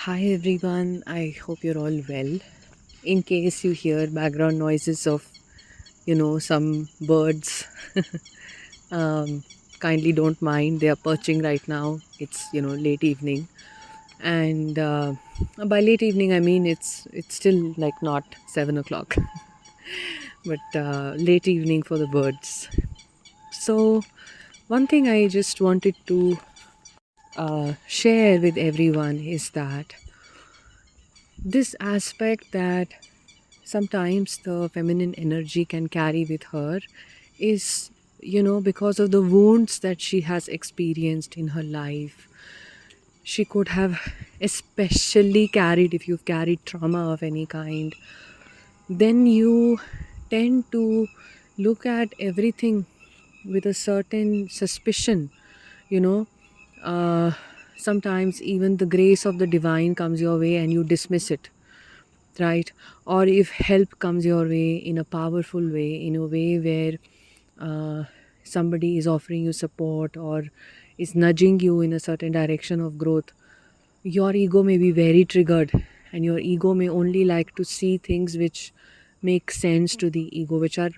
Hi everyone, I hope you're all well. In case you hear background noises of, some birds, um, kindly don't mind. They are perching right now. It's, late evening. And by late evening, I mean it's still like not 7 o'clock, but late evening for the birds. So, one thing I just wanted to share with everyone is that this aspect that sometimes the feminine energy can carry with her is, because of the wounds that she has experienced in her life. She could have especially carried, if you've carried trauma of any kind, then you tend to look at everything with a certain suspicion, you know. Uh, Sometimes even the grace of the divine comes your way and you dismiss it, right? Or if help comes your way in a powerful way, in a way where uh, somebody is offering you support or is nudging you in a certain direction of growth, your ego may be very triggered, and your ego may only like to see things which make sense to the ego, which are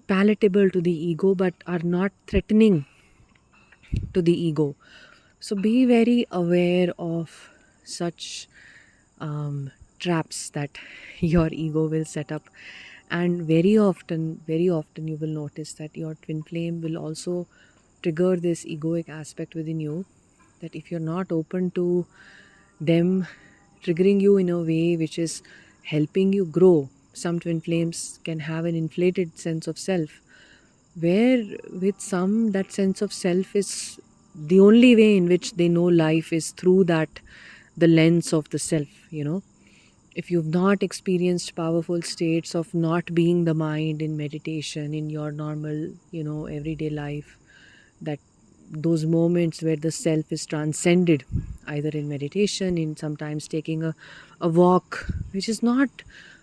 palatable to the ego but are not threatening to the ego. So be very aware of such traps that your ego will set up. And very often you will notice that your twin flame will also trigger this egoic aspect within you, that if you're not open to them triggering you in a way which is helping you grow, some twin flames can have an inflated sense of self, where with some that sense of self is the only way in which they know life is through that, the lens of the self, if you've not experienced powerful states of not being the mind in meditation in your normal, everyday life, that those moments where the self is transcended, either in meditation, in sometimes taking a walk, which is not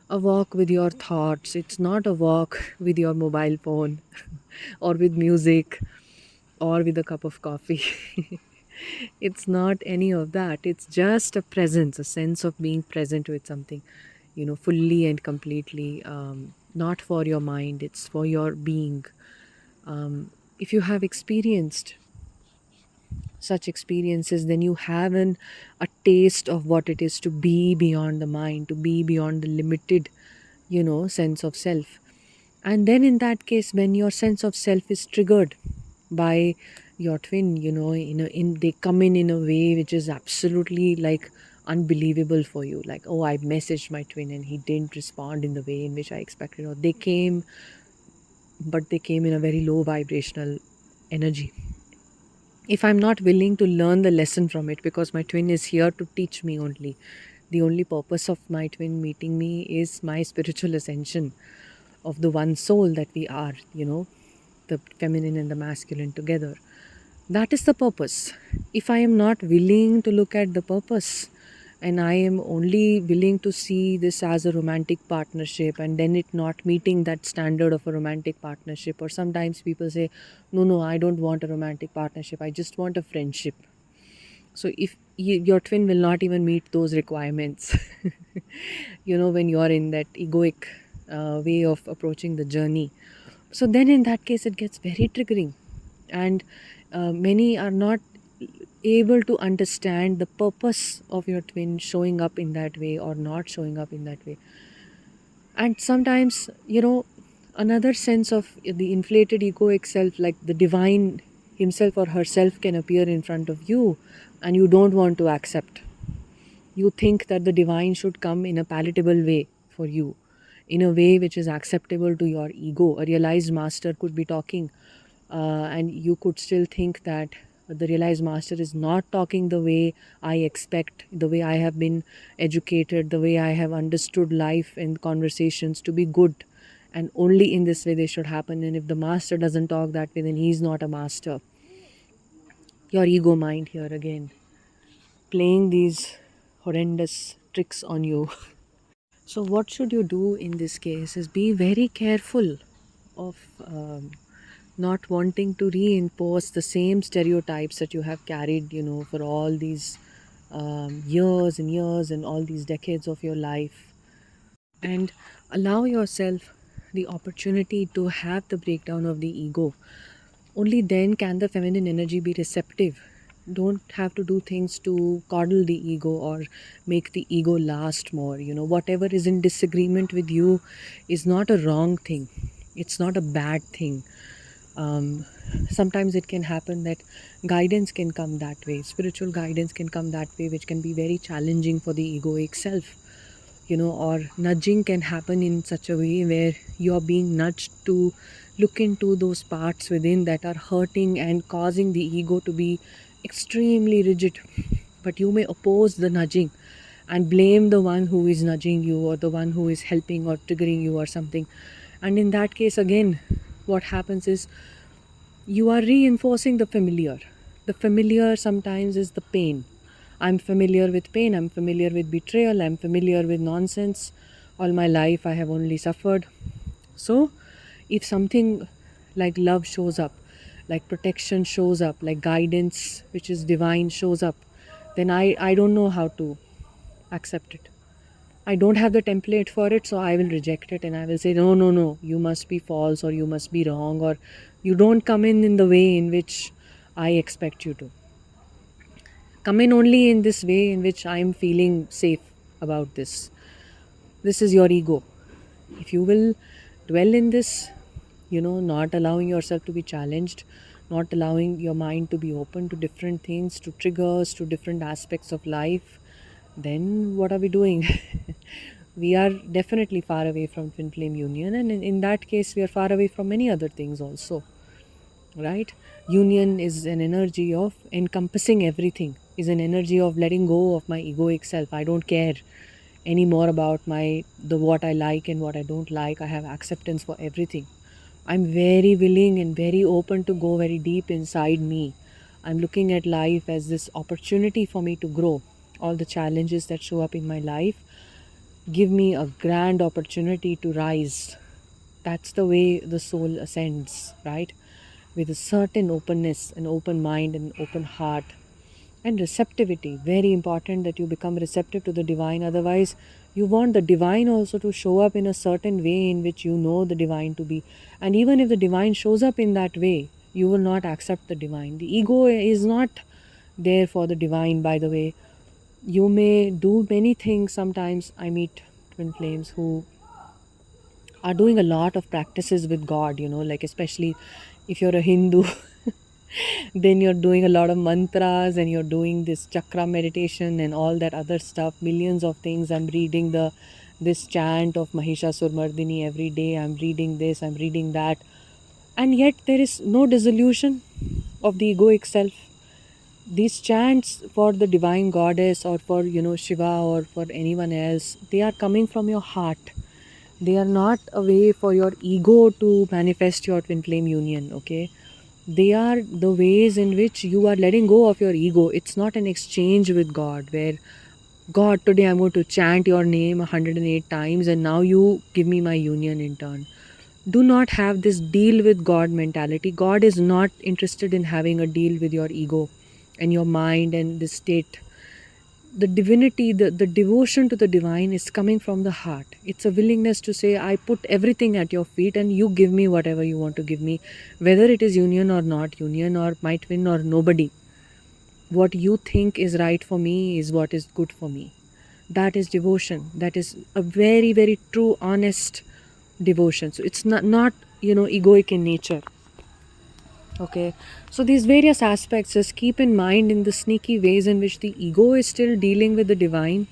a walk with your thoughts, it's not a walk with your mobile phone or with music or with a cup of coffee. It's not any of that. It's just a presence, a sense of being present with something, fully and completely. Not for your mind, it's for your being. If you have experienced such experiences, then you have a taste of what it is to be beyond the mind, to be beyond the limited, sense of self. And then in that case, when your sense of self is triggered by your twin, they come in a way which is absolutely like unbelievable for you. Like, oh, I messaged my twin and he didn't respond in the way in which I expected, or they came, but they came in a very low vibrational energy. If I'm not willing to learn the lesson from it, because my twin is here to teach me only, the only purpose of my twin meeting me is my spiritual ascension of the one soul that we are, the feminine and the masculine together. That is the purpose. If I am not willing to look at the purpose, and I am only willing to see this as a romantic partnership, and then it not meeting that standard of a romantic partnership, or sometimes people say, no, I don't want a romantic partnership, I just want a friendship. So if your twin will not even meet those requirements, when you are in that egoic way of approaching the journey, so then in that case it gets very triggering. And many are not able to understand the purpose of your twin showing up in that way or not showing up in that way. And sometimes, another sense of the inflated egoic self, like the divine himself or herself, can appear in front of you and you don't want to accept. You think that the divine should come in a palatable way for you, in a way which is acceptable to your ego. A realized master could be talking, and you could still think that the realized master is not talking the way I expect, the way I have been educated, the way I have understood life and conversations to be good. And only in this way they should happen. And if the master doesn't talk that way, then he's not a master. Your ego mind here again, playing these horrendous tricks on you. So, what should you do in this case is be very careful of not wanting to reinforce the same stereotypes that you have carried, for all these years and years and all these decades of your life, and allow yourself the opportunity to have the breakdown of the ego. Only then can the feminine energy be receptive. Don't have to do things to coddle the ego or make the ego last more. Whatever is in disagreement with you is not a wrong thing, it's not a bad thing. Sometimes it can happen that guidance can come that way, spiritual guidance can come that way, which can be very challenging for the egoic self. Or nudging can happen in such a way where you're being nudged to look into those parts within that are hurting and causing the ego to be extremely rigid. But you may oppose the nudging and blame the one who is nudging you or the one who is helping or triggering you or something. And in that case, again, what happens is you are reinforcing the familiar. The familiar sometimes is the pain. I'm familiar with pain, I'm familiar with betrayal, I'm familiar with nonsense. All my life I have only suffered. So, if something like love shows up, like protection shows up, like guidance, which is divine, shows up, then I don't know how to accept it. I don't have the template for it, so I will reject it and I will say, no, no, no, you must be false or you must be wrong or you don't come in the way in which I expect you to. Come in only in this way in which I am feeling safe about this. This is your ego. If you will dwell in this, not allowing yourself to be challenged, not allowing your mind to be open to different things, to triggers, to different aspects of life, then what are we doing? We are definitely far away from twin flame union, and in that case, we are far away from many other things also, right? Union is an energy of encompassing everything, is an energy of letting go of my egoic self. I don't care anymore about the what I like and what I don't like. I have acceptance for everything. I'm very willing and very open to go very deep inside me. I'm looking at life as this opportunity for me to grow. All the challenges that show up in my life give me a grand opportunity to rise. That's the way the soul ascends, right? With a certain openness, an open mind, an open heart, and receptivity. Very important that you become receptive to the divine. Otherwise, you want the divine also to show up in a certain way in which you know the divine to be. And even if the divine shows up in that way, you will not accept the divine. The ego is not there for the divine, by the way. You may do many things. Sometimes I meet twin flames who are doing a lot of practices with God, like especially if you're a Hindu, then you're doing a lot of mantras and you're doing this chakra meditation and all that other stuff, millions of things. I'm reading this chant of Mahishasur Mardini every day. I'm reading this, I'm reading that. And yet there is no dissolution of the egoic self. These chants for the divine goddess or for, Shiva or for anyone else, they are coming from your heart. They are not a way for your ego to manifest your twin flame union, okay? They are the ways in which you are letting go of your ego. It's not an exchange with God where, God, today I'm going to chant your name 108 times and now you give me my union in turn. Do not have this deal with God mentality. God is not interested in having a deal with your ego and your mind and the state. The divinity, the devotion to the divine is coming from the heart. It's a willingness to say, I put everything at your feet and you give me whatever you want to give me, whether it is union or not union or my twin or nobody. What you think is right for me is what is good for me. That is devotion. That is a very, very true, honest devotion. So it's not egoic in nature. Okay, so these various aspects, just keep in mind in the sneaky ways in which the ego is still dealing with the divine.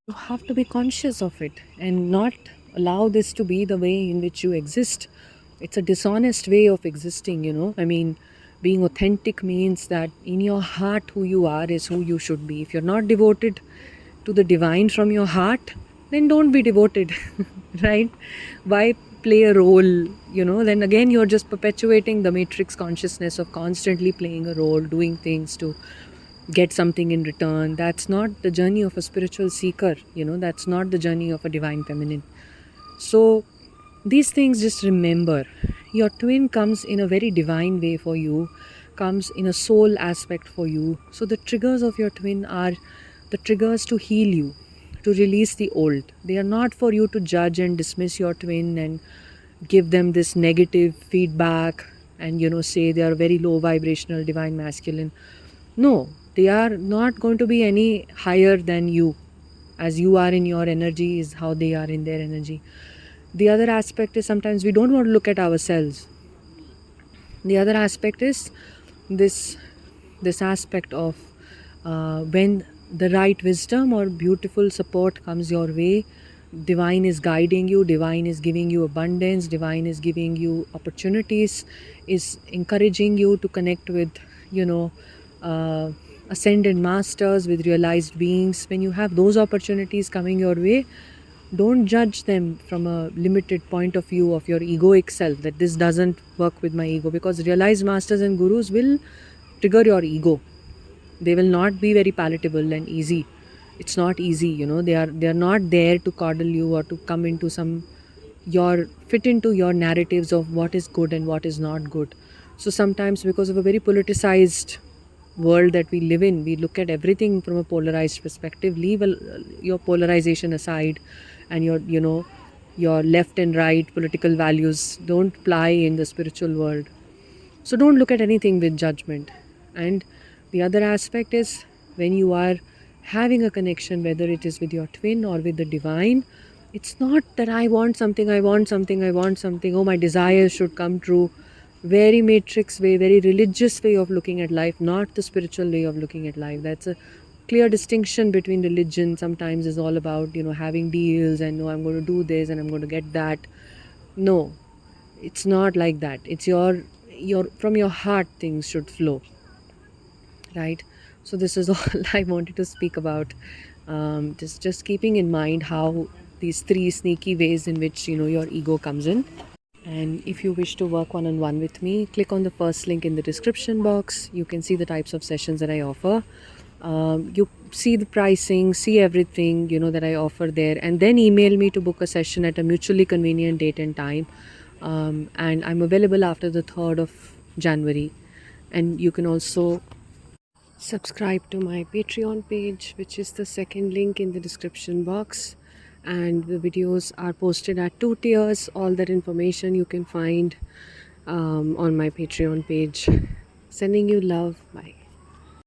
You have to be conscious of it and not allow this to be the way in which you exist. It's a dishonest way of existing. I mean, being authentic means that in your heart, who you are is who you should be. If you're not devoted to the divine from your heart, then don't be devoted, right? Why play a role? Then again, you're just perpetuating the matrix consciousness of constantly playing a role, doing things to get something in return. That's not the journey of a spiritual seeker. That's not the journey of a divine feminine. So these things, just remember, your twin comes in a very divine way for you comes in a soul aspect for you. So the triggers of your twin are the triggers to heal you, to release the old. They are not for you to judge and dismiss your twin and give them this negative feedback and say they are very low vibrational divine masculine. No, they are not going to be any higher than you. As you are in your energy is how they are in their energy. The other aspect is sometimes we don't want to look at ourselves. The other aspect is this aspect of when the right wisdom or beautiful support comes your way, divine is guiding you, divine is giving you abundance, divine is giving you opportunities, is encouraging you to connect with you know uh, ascended masters, with realized beings. When you have those opportunities coming your way, don't judge them from a limited point of view of your egoic self, that this doesn't work with my ego, because realized masters and gurus will trigger your ego. They will not be very palatable and easy. It's not easy, they are not there to coddle you or to come into some your fit into your narratives of what is good and what is not good. So sometimes, because of a very politicized world that we live in, we look at everything from a polarized perspective. Leave your polarization aside, and your left and right political values don't ply in the spiritual world. So don't look at anything with judgment. And the other aspect is, when you are having a connection, whether it is with your twin or with the divine, it's not that I want something, I want something, I want something, oh, my desires should come true. Very matrix way, very religious way of looking at life, not the spiritual way of looking at life. That's a clear distinction between religion. Sometimes is all about, having deals and, no, I'm going to do this and I'm going to get that. No, it's not like that. It's your from your heart things should flow, right? So this is all I wanted to speak about. Just keeping in mind how these three sneaky ways in which your ego comes in. And if you wish to work one on one with me, click on the first link in the description box. You can see the types of sessions that I offer. You see the pricing, see everything that I offer there, and then email me to book a session at a mutually convenient date and time. And I'm available after the 3rd of January. And you can also subscribe to my Patreon page, which is the second link in the description box. And the videos are posted at 2 tiers. All that information you can find on my Patreon page. Sending you love. Bye.